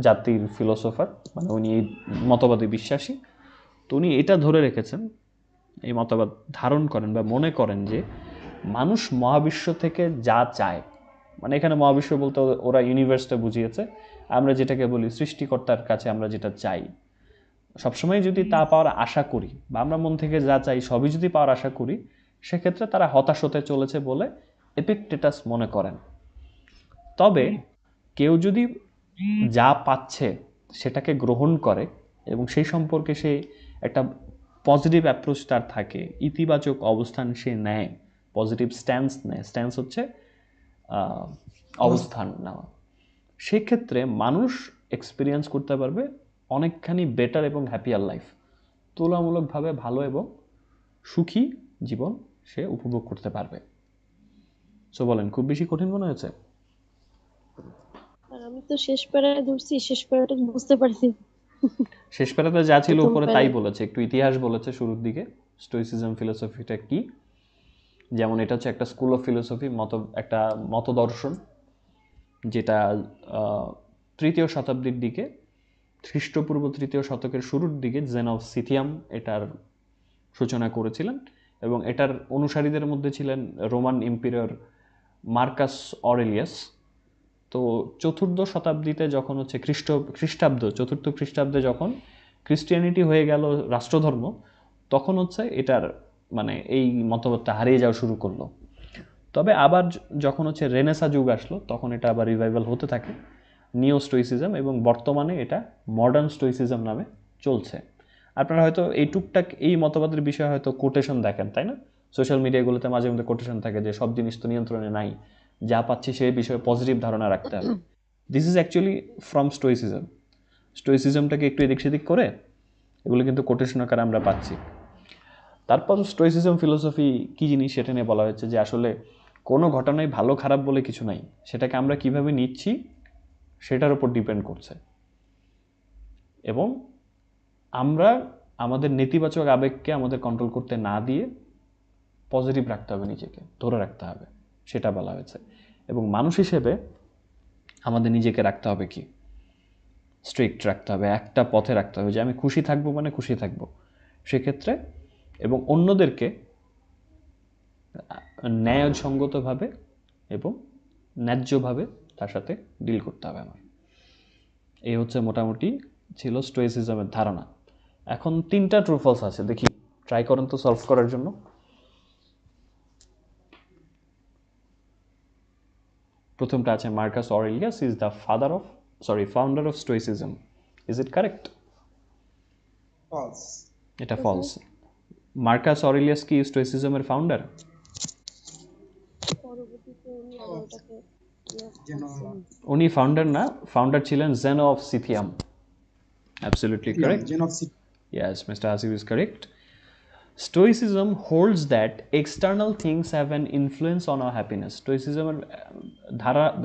জাতির ফিলোসফার, মানে উনি এই মতবাদে বিশ্বাসী। তো উনি এটা ধরে রেখেছেন, এই মতবাদ ধারণ করেন বা মনে করেন যে মানুষ মহাবিশ্ব থেকে যা চায়, মানে এখানে মহাবিশ্ব বলতে ওরা ইউনিভার্সটা বুঝিয়েছে, আমরা যেটাকে বলি সৃষ্টিকর্তার কাছে আমরা যেটা চাই, সবসময় যদি তা পাওয়ার আশা করি বা আমরা মন থেকে যা চাই সবই যদি পাওয়ার আশা করি, সেক্ষেত্রে তারা হতাশ হতে চলেছে বলে এপিকটেটাস মনে করেন। তবে কেউ যদি যা পাচ্ছে সেটাকে গ্রহণ করে এবং সেই সম্পর্কে সে একটা পজিটিভ অ্যাপ্রোচ তার থাকে, ইতিবাচক অবস্থান সে নেয়, পজিটিভ স্ট্যান্স নেয়, স্ট্যান্স হচ্ছে অবস্থান নেওয়া, সেক্ষেত্রে মানুষ এক্সপিরিয়েন্স করতে পারবে অনেকখানি বেটার এবং হ্যাপিয়ার লাইফ, তুলনামূলকভাবে ভালো এবং সুখী জীবন সে উপভোগ করতে পারবে। সো বলেন, খুব বেশি কঠিন মনে হয়েছে? আর আমি তো শেষ প্যারায় ধরছি, শেষ প্যারাটা বুঝতে পারিনি। শেষ প্যারাতে যা ছিল প্রথম উপরে তাই প্যারায় বলেছে, একটু ইতিহাস বলেছে শুরুর দিকে, স্টোইসিজম ফিলোসফিটা কি, যেমন এটা হচ্ছে একটা স্কুল অফ ফিলোসফি, একটা মতদর্শন, যেটা তৃতীয় শতাব্দীর দিকে, খ্রিস্টপূর্ব তৃতীয় শতকের শুরুর দিকে জেন অফ সিথিয়াম এটার সূচনা করেছিলেন, এবং এটার অনুসারীদের মধ্যে ছিলেন রোমান এম্পিরিয়র মার্কাস অরেলিয়াস। তো চতুর্থ শতাব্দীতে যখন হচ্ছে চতুর্থ খ্রিস্টাব্দে যখন ক্রিশ্চিয়ানিটি হয়ে গেল রাষ্ট্রধর্ম, তখন হচ্ছে এটার মানে এই মতবাদটা হারিয়ে যাওয়া শুরু করলো। তবে আবার যখন হচ্ছে রেনেসা যুগ আসলো তখন এটা আবার রিভাইভাল হতে থাকে, নিও স্টোইসিজম, এবং বর্তমানে এটা মডার্ন স্টোইসিজম নামে চলছে। আপনারা হয়তো এই টুকটাক এই মতবাদের বিষয়ে হয়তো কোটেশন দেখেন, তাই না? সোশ্যাল মিডিয়াগুলোতে মাঝে মধ্যে কোটেশন থাকে যে সব জিনিস তো নিয়ন্ত্রণে নাই, যা পাচ্ছি সেই বিষয়ে পজিটিভ ধারণা রাখতে হবে। This is actually from stoicism. স্টোইসিজমটাকে একটু এদিক সেদিক করে এগুলো কিন্তু কোটেশন আকারে আমরা পাচ্ছি। তারপর স্টোইসিজম ফিলোসফি কি জিনিস সেটা নিয়ে বলা হয়েছে যে আসলে কোনো ঘটনায় ভালো খারাপ বলে কিছু নাই, সেটাকে আমরা কিভাবে নিচ্ছি সেটার উপর ডিপেন্ড করছে। এবং আমরা আমাদের নেতিবাচক আবেগকে আমাদের কন্ট্রোল করতে না দিয়ে পজিটিভ রাখতে হবে, নিজেকে ধরে রাখতে হবে, সেটা বলা হয়েছে। এবং মানুষ হিসেবে আমাদের নিজেকে রাখতে হবে কি, স্ট্রিক্ট রাখতে হবে, একটা পথে রাখতে হবে যে আমি খুশি থাকবো মানে খুশি থাকবো সেক্ষেত্রে, এবং অন্যদেরকে ন্যায়সঙ্গতভাবে এবং ন্যায্যভাবে তার সাথে ডিল করতে হবে আমার। এই হচ্ছে মোটামুটি ছিল স্টোইসিজমের ধারণা। এখন 3টা ট্রু ফলস আছে, দেখি ট্রাই করেন তো সলভ করার জন্য। প্রথমটা আছে Marcus Aurelius is the founder of stoicism. Is it correct? False. এটা ফলস। মার্কাস অরেলিয়াস কি স্টোইসিজমের ফাউন্ডার? পরবর্তীতে উনি আবার ওটাকে উনি ফাউন্ডার না, ফাউন্ডার ছিলেন জেনো of সিথিয়াম। Absolutely correct. Yes, Mr. Hasib is correct. Stoicism holds that external things have an influence on our happiness. Stoicism এর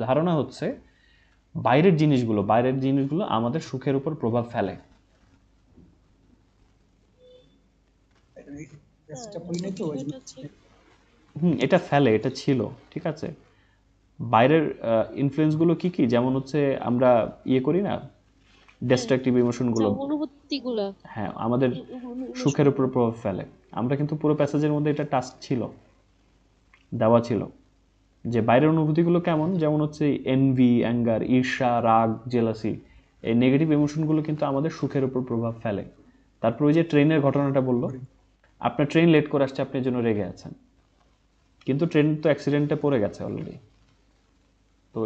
ধারণা হচ্ছে বাইরের জিনিসগুলো আমাদের সুখের উপর প্রভাব ফেলে। এটা ফেলে, এটা ছিল, ঠিক আছে। বাইরের ইনফ্লুয়েন্সগুলো কি কি, যেমন হচ্ছে আমরা করি না, ডিস্ট্রাকটিভ ইমোশনগুলো, অনুভূতিগুলো, হ্যাঁ, আমাদের সুখের উপর প্রভাব ফেলে। আমরা কিন্তু পুরো প্যাসেজের মধ্যে এটা টাস্ক ছিল, দেওয়া ছিল যে বাইরের অনুভূতিগুলো কেমন, যেমন হচ্ছে এনভি, অ্যাঙ্গার, ঈর্ষা, রাগ, জেলাসি, এই নেগেটিভ ইমোশনগুলো কিন্তু আমাদের সুখের উপর প্রভাব ফেলে। তারপর ওই যে ট্রেনের ঘটনাটা বললো, আপনার ট্রেন লেট করে আসছে, আপনি এর জন্য রেগে আছেন, কিন্তু ট্রেন তো অ্যাক্সিডেন্টে পড়ে গেছে অলরেডি, তো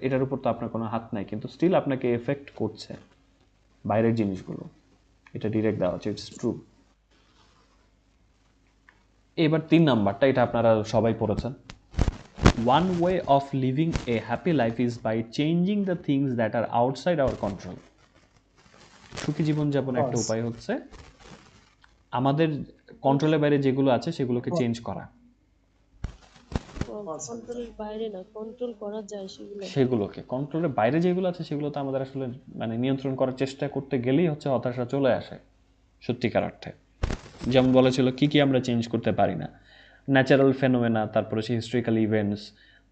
এটার উপর তো আপনার কোনো হাত নাই, কিন্তু স্টিল আপনাকে এফেক্ট করছে বাইরের জিনিসগুলো, এটা ডিরেক্ট দেওয়া আছে, ইটস ট্রু। এবার 3 নাম্বারটা, এটা আপনারা সবাই পড়েছেন। One way of living a happy life is by changing the things that are outside our control. সুখী জীবনযাপন একটা উপায় হচ্ছে আমাদের কন্ট্রোলের বাইরে যেগুলো আছে সেগুলোকে চেঞ্জ করা। কন্ট্রোলের বাইরে না, কন্ট্রোল করা যায় সেগুলোকে, কন্ট্রোলের বাইরে যেগুলো আছে সেগুলো তো আমাদের আসলে মানে নিয়ন্ত্রণ করার চেষ্টা করতে গেলেই হচ্ছে হতাশা চলে আসে সত্যিকার অর্থে। যেমন বলেছিল কি কি আমরা চেঞ্জ করতে পারি না, ন্যাচারাল ফেনোমেনা, তারপর হচ্ছে হিস্ট্রিক্যাল ইভেন্টস,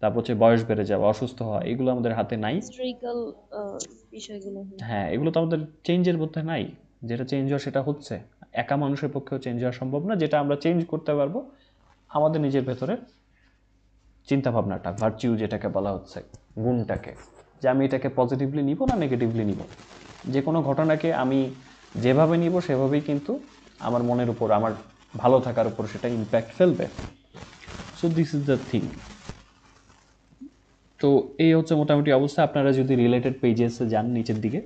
তারপর হচ্ছে বয়স বেড়ে যাওয়া, অসুস্থ হওয়া, এগুলো আমাদের হাতে নাই। হিস্ট্রিক্যাল বিষয়গুলো, হ্যাঁ, এগুলো তো আমাদের চেঞ্জের মধ্যে নাই। যেটা চেঞ্জ হয় সেটা হচ্ছে, একা মানুষের পক্ষেও চেঞ্জ হওয়া সম্ভব না। যেটা আমরা চেঞ্জ করতে পারবো আমাদের নিজের ভেতরে চিন্তাভাবনাটা, ভার্চিউ যেটাকে বলা হচ্ছে, গুণটাকে, যে আমি এটাকে পজিটিভলি নিব না নেগেটিভলি নিব। যে কোনো ঘটনাকে আমি যেভাবে নিব সেভাবেই কিন্তু আমার মনের উপর, আমার ভালো থাকার উপর সেটা ইম্প্যাক্ট ফেলবে। So this is the thing. তো এই হচ্ছে মোটামুটি অবস্থা। আপনারা যদি রিলেটেড পেজেসে যান নিচের দিকে,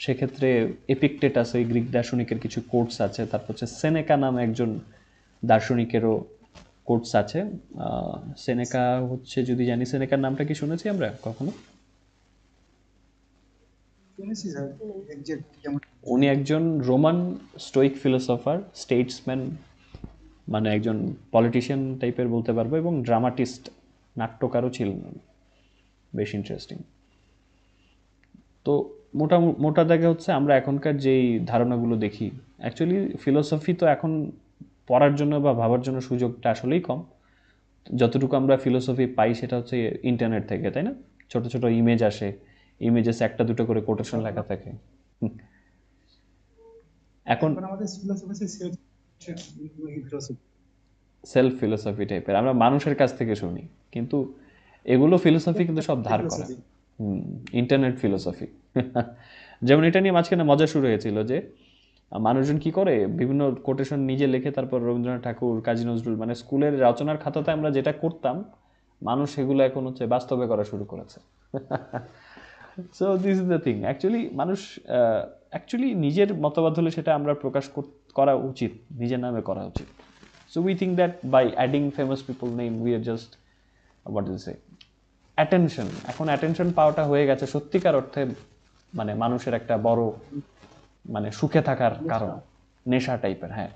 সেক্ষেত্রে এপিকটেটাস, এই গ্রিক দার্শনিকের কিছু কোটস আছে, তারপর হচ্ছে সেনেকা নামে একজন দার্শনিকেরও কোটস আছে। সেনেকা হচ্ছে, যদি জানি, সেনেকার নামটা কি শুনেছি আমরা কখনো? উনি একজন রোমান স্টোইক ফিলোসফার, স্টেটসম্যান, মানে একজন পলিটিশিয়ান টাইপের বলতে পারবো, এবং ড্রামাটিস্ট, নাট্যকারও ছিলেন। বেশ ইন্টারেস্টিং। তো মোটা দাগে হচ্ছে আমরা এখনকার যেই ধারণাগুলো দেখি, অ্যাকচুয়ালি ফিলোসফি তো এখন পড়ার জন্য বা ভাবার জন্য সুযোগটা আসলেই কম। যতটুকু আমরা ফিলোসফি পাই সেটা হচ্ছে ইন্টারনেট থেকে, তাই না? ছোট ছোট ইমেজ আসে, ইমেজেস একটা দুটো করে কোটেশন লেখা থাকে। এখন সেলফ ফিলোসফি টাইপের আমরা মানুষের কাছ থেকে শুনি, কিন্তু এগুলো ফিলোসফি কিন্তু সব ধার করা। Internet philosophy. যেমন এটা নিয়ে মাঝখানে মজা শুরু হয়েছিল যে মানুষজন কি করে, বিভিন্ন কোটেশন নিজে লেখে, তারপর রবীন্দ্রনাথ ঠাকুর, কাজী নজরুল, মানে স্কুলের রচনার খাতাতে আমরা যেটা করতাম, মানুষ সেগুলো এখন হচ্ছে বাস্তবে করা শুরু করেছে। So this is the thing. মানুষ নিজের মতবাদ হলে সেটা আমরা প্রকাশ করা উচিত, নিজের নামে করা উচিত। So we think that by adding famous people name we are just, what do you say, attention. এখন attention পাওয়াটা হয়ে গেছে সত্যিকার অর্থে মানে মানুষের একটা বড় মানে সুখে থাকার কারণ, নেশা টাইপের। হ্যাঁ,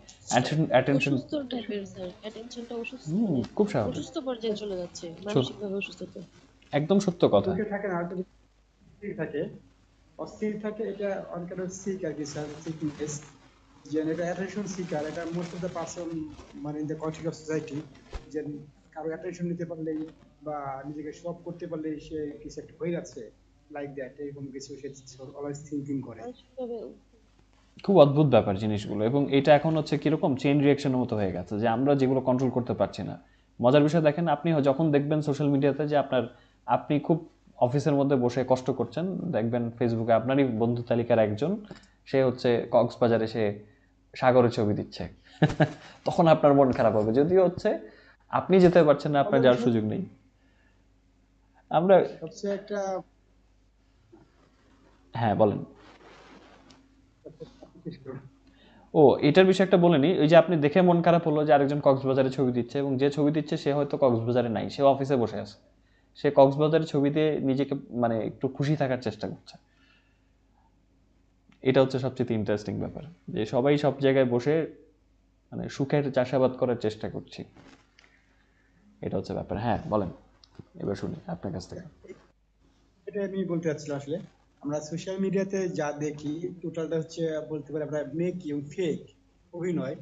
অ্যাটেনশন অসুস্থ টাইপের স্যার, অ্যাটেনশনটা অসুস্থ, মানে খুব স্বাভাবিক। অসুস্থ পর্যায়ে চলে যাচ্ছে, সত- মানসিকভাবে অসুস্থতা। একদম সত্য কথা। বুকে থাকে না, আরেকটা অস্থির থাকে। অস্থির থাকে, এটা অন কাইন্ড অফ সিক আর কি স্যার, সিকনেস। যে এটা অ্যাটেনশন সিকার, এটা মোস্ট অফ দ্য পারসন মানে in the context of society, যে কারো অ্যাটেনশন নিতে পারলেই বা নিজেকে শো অফ করতে পারলেই সে কিছু একটা হয়ে যাচ্ছে, লাইক দ্যাট, এরকম কিছু সে অলওয়েজ থিঙ্কিং করে। মানসিকভাবে খুব অদ্ভুত ব্যাপার জিনিসগুলো, এবং এটা এখন হচ্ছে কিরকম চেইন রিয়াকশনের মতো হয়ে গেছে, যে আমরা যেগুলো কন্ট্রোল করতে পারছি না। মজার বিষয় দেখেন, আপনি যখন দেখবেন সোশ্যাল মিডিয়াতে যে আপনি খুব অফিসের মধ্যে বসে কষ্ট করছেন, দেখবেন ফেসবুকে আপনারই বন্ধু তালিকার একজন সে হচ্ছে কক্সবাজারে সে সাগরের ছবি দিচ্ছে তখন আপনার মন খারাপ হবে, যদিও হচ্ছে আপনি যেতে পারছেন না, আপনার যাওয়ার সুযোগ নেই। আমরা সবচেয়ে একটা হ্যাঁ বলেন। ও, এটার বিষয়ে একটা বলে নিই। ওই যে আপনি দেখে মন খারাপ হলো যে আরেকজন কক্সবাজারে ছবি দিচ্ছে, এবং যে ছবি দিচ্ছে সে হয়তো কক্সবাজারে নাই, সে অফিসে বসে আছে, সে কক্সবাজারের ছবিতে নিজেকে মানে একটু খুশি থাকার চেষ্টা করছে। এটা হচ্ছে সবচেয়ে ইন্টারেস্টিং ব্যাপার, যে সবাই সব জায়গায় বসে মানে সুখের চাষাবাদ করার চেষ্টা করছি। এটা হচ্ছে ব্যাপার। হ্যাঁ বলেন, এবার শুনি আপনার কাছ থেকে। এটা আমি বলতে চাচ্ছিলাম আসলে, আমরা সোশ্যাল মিডিয়াতে যা দেখি টোটালটা হচ্ছে বলতে পারি আমরা মেক ইউ ফেক, অভিনয়।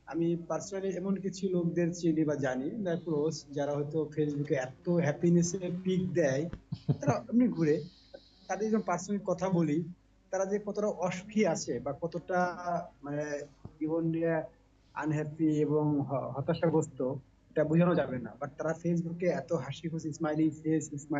আমি পার্সোনালি এমন কিছু লোকদের চিনি বা জানি, ক্লোজ, যারা হয়তো ফেসবুকে এত হ্যাপিনেসের পিক দেয়, তারা এমনি ঘুরে, তাদের যখন পার্সোনালি কথা বলি, তারা যে কতটা অসুখী আছে বা কতটা মানে জীবন নিয়ে আনহ্যাপি এবং হতাশাগ্রস্ত, এটা বোঝানো যাবে না। বাট তারা ফেসবুকে এত হাসি খুশি, স্মাইলি ফেস, স্মাইলি